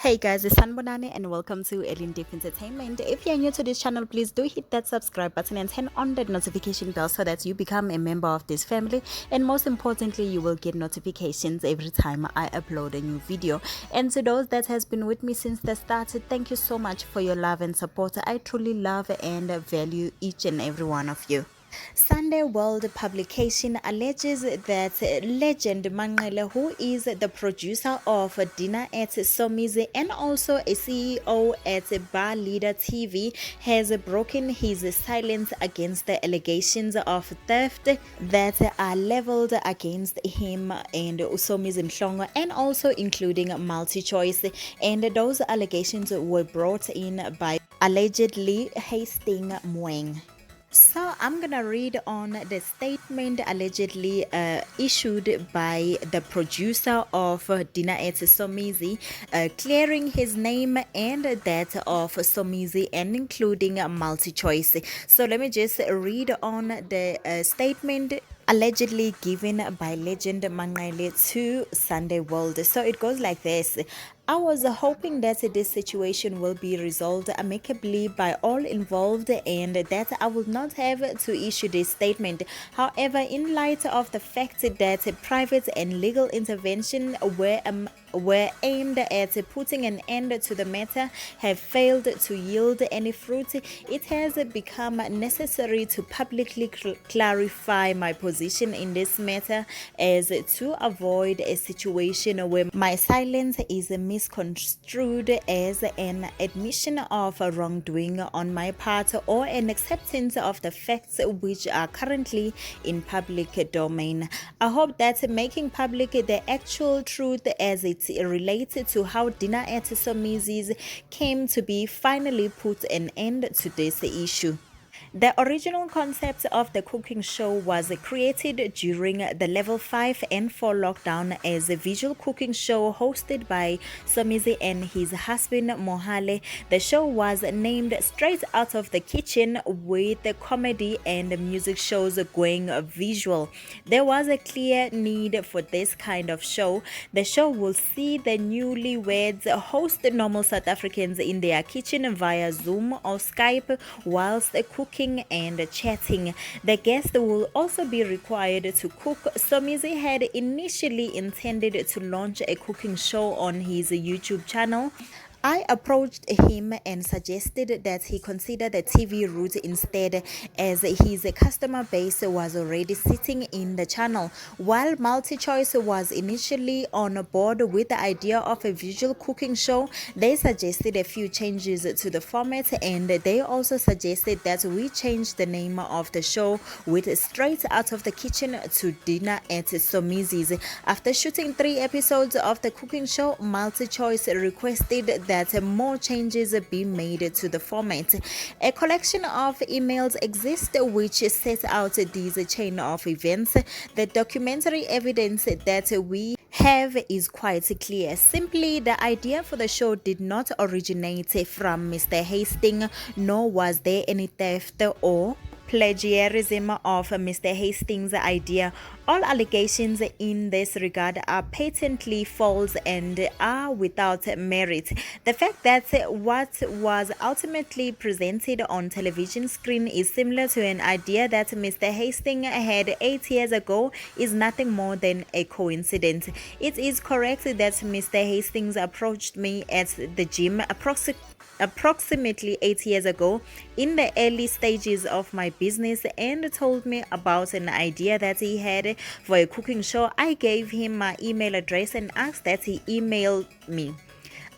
Hey guys, it's Sanbonani and welcome to Elin Deep Entertainment. If you're new to this channel, please do hit that subscribe button and turn on that notification bell so that you become a member of this family. And most importantly, you will get notifications every time I upload a new video. And to those that has been with me since the start, thank you so much for your love and support. I truly love and value each and every one of you. Sunday World publication alleges that legend Manqele, who is the producer of Dinner at Somizi and also a CEO at Bar Leader TV, has broken his silence against the allegations of theft that are leveled against him and Somizi Mhlongo, and also including multi-choice. And those allegations were brought in by allegedly Hastings Mweng. So I'm gonna read on the statement allegedly issued by the producer of Dinner at Somizi, clearing his name and that of Somizi and including a multi-choice. So let me just read on the statement allegedly given by legend Manqele to Sunday World. So it goes like this. I was hoping that this situation will be resolved amicably by all involved and that I will not have to issue this statement. However, in light of the fact that private and legal intervention were aimed at putting an end to the matter have failed to yield any fruit, it has become necessary to publicly clarify my position in this matter as to avoid a situation where my silence is misconstrued as an admission of wrongdoing on my part or an acceptance of the facts which are currently in public domain. I hope that making public the actual truth as it related to how Dinner at Somizi's came to be finally put an end to this issue. The original concept of the cooking show was created during the level 5 and 4 lockdown as a visual cooking show hosted by Somizi and his husband Mohale. The show was named Straight Out of the Kitchen, with the comedy and music shows going visual. There was a clear need for this kind of show. The show will see the newlyweds host normal South Africans in their kitchen via Zoom or Skype whilst cooking and chatting. The guest will also be required to cook. Somizi had initially intended to launch a cooking show on his YouTube channel. I approached him and suggested that he consider the TV route instead, as his customer base was already sitting in the channel. While MultiChoice was initially on board with the idea of a visual cooking show, they suggested a few changes to the format, and they also suggested that we change the name of the show with Straight Out of the Kitchen to Dinner at Somizi's. After shooting 3 episodes of the cooking show, MultiChoice requested that more changes be made to the format. A collection of emails exists which set out this chain of events. The documentary evidence that we have is quite clear. Simply, the idea for the show did not originate from Mr. Hastings, nor was there any theft or plagiarism of Mr. Hastings' idea. All allegations in this regard are patently false and are without merit. The fact that what was ultimately presented on television screen is similar to an idea that Mr. Hastings had 8 years ago is nothing more than a coincidence. It is correct that Mr. Hastings approached me at the gym approximately 8 years ago in the early stages of my business and told me about an idea that he had for a cooking show. I gave him my email address and asked that he email me.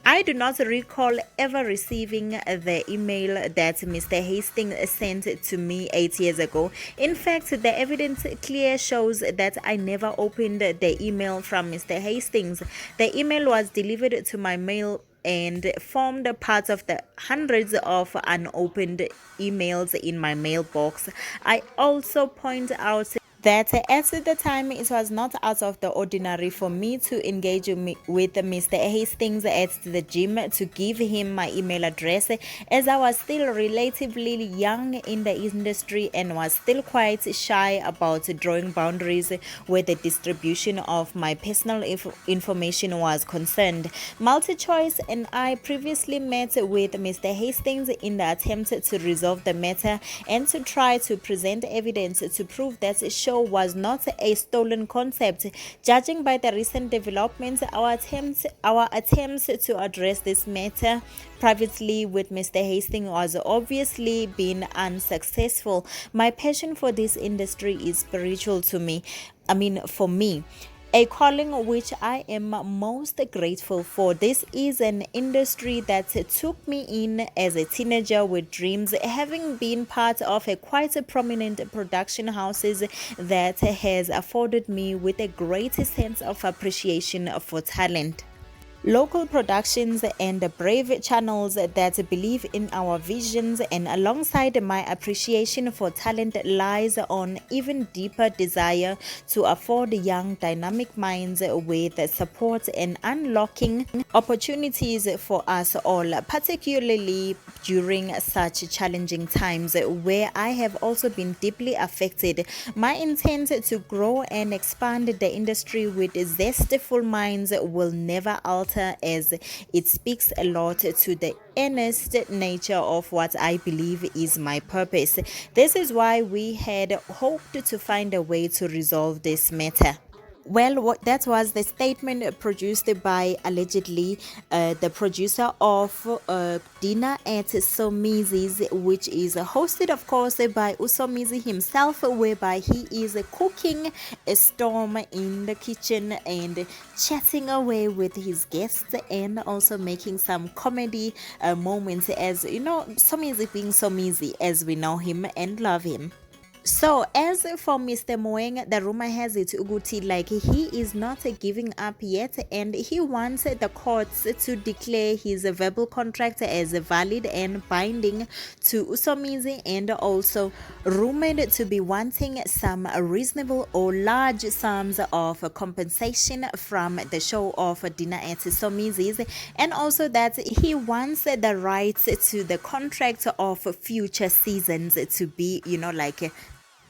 I do not recall ever receiving the email that Mr. Hastings sent to me 8 years ago. In fact, the evidence clear shows that I never opened the email from Mr. Hastings. The email was delivered to my mail and formed part of the hundreds of unopened emails in my mailbox. I also point out that at the time it was not out of the ordinary for me to engage with Mr. Hastings at the gym to give him my email address, as I was still relatively young in the industry and was still quite shy about drawing boundaries where the distribution of my personal information was concerned. MultiChoice and I previously met with Mr. Hastings in the attempt to resolve the matter and to try to present evidence to prove that the show was not a stolen concept. Judging by the recent developments, our attempts to address this matter privately with Mr. Hastings was obviously been unsuccessful. My passion for this industry is spiritual for me, a calling which I am most grateful for. This is an industry that took me in as a teenager with dreams, having been part of a quite prominent production houses that has afforded me with a great sense of appreciation for talent. Local productions and brave channels that believe in our visions, and alongside my appreciation for talent lies on even deeper desire to afford young dynamic minds with support and unlocking opportunities for us all, particularly during such challenging times where I have also been deeply affected. My intent to grow and expand the industry with zestful minds will never alter, as it speaks a lot to the earnest nature of what I believe is my purpose. This is why we had hoped to find a way to resolve this matter. Well, that was the statement produced by allegedly the producer of Dinner at Somizi's, which is hosted, of course, by Somizi himself, whereby he is cooking a storm in the kitchen and chatting away with his guests and also making some comedy moments, as you know, Somizi being Somizi as we know him and love him. So as for Mr. Moeng, the rumor has it Uguti, like he is not giving up yet, and he wants the courts to declare his verbal contract as valid and binding to Somizi, and also rumored to be wanting some reasonable or large sums of compensation from the show of Dinner at Somizi's, and also that he wants the rights to the contract of future seasons to be,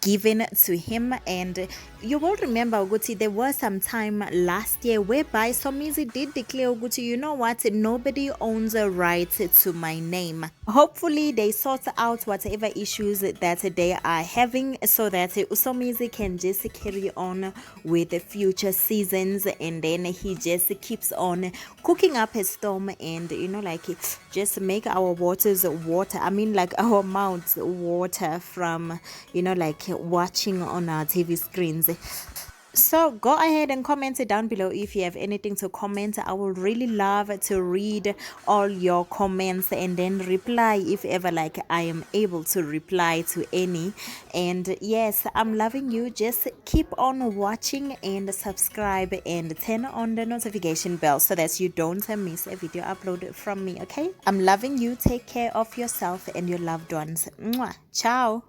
given to him. And you will remember, Uguti, there was some time last year whereby Somizi did declare, Uguti, you know what, nobody owns a right to my name. Hopefully they sort out whatever issues that they are having so that Somizi can just carry on with the future seasons, and then he just keeps on cooking up a storm and just make our waters water, our mouths water from watching on our TV screens. So go ahead and comment it down below if you have anything to comment. I will really love to read all your comments and then reply if ever I am able to reply to any. And yes, I'm loving you. Just keep on watching and subscribe and turn on the notification bell so that you don't miss a video upload from me. Okay, I'm loving you. Take care of yourself and your loved ones. Mwah. Ciao.